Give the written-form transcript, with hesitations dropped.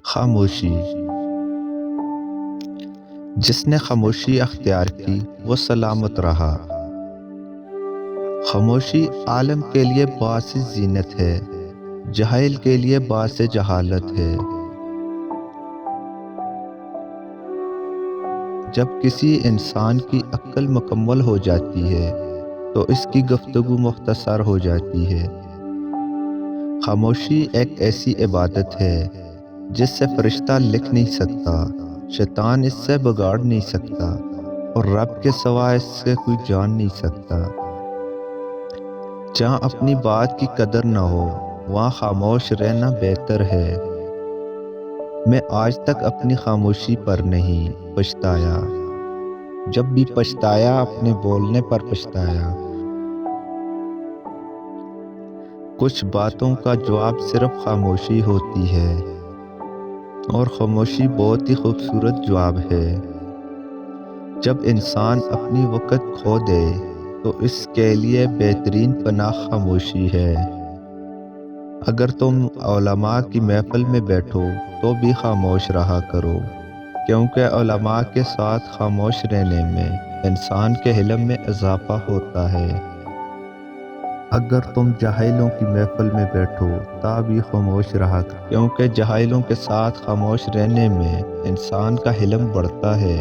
خاموشی۔ جس نے خاموشی اختیار کی وہ سلامت رہا۔ خاموشی عالم کے لیے باعث زینت ہے، جاہل کے لیے باعث جہالت ہے۔ جب کسی انسان کی عقل مکمل ہو جاتی ہے تو اس کی گفتگو مختصر ہو جاتی ہے۔ خاموشی ایک ایسی عبادت ہے جس سے فرشتہ لکھ نہیں سکتا، شیطان اس سے بگاڑ نہیں سکتا، اور رب کے سوا اس سے کوئی جان نہیں سکتا۔ جہاں اپنی بات کی قدر نہ ہو وہاں خاموش رہنا بہتر ہے۔ میں آج تک اپنی خاموشی پر نہیں پچھتایا، جب بھی پچھتایا اپنے بولنے پر پچھتایا۔ کچھ باتوں کا جواب صرف خاموشی ہوتی ہے، اور خاموشی بہت ہی خوبصورت جواب ہے۔ جب انسان اپنی وقت کھو دے تو اس کے لیے بہترین پناہ خاموشی ہے۔ اگر تم علماء کی محفل میں بیٹھو تو بھی خاموش رہا کرو، کیونکہ علماء کے ساتھ خاموش رہنے میں انسان کے علم میں اضافہ ہوتا ہے۔ اگر تم جاہلوں کی محفل میں بیٹھو تو بھی خاموش رہا کرو، کیونکہ جاہلوں کے ساتھ خاموش رہنے میں انسان کا علم بڑھتا ہے۔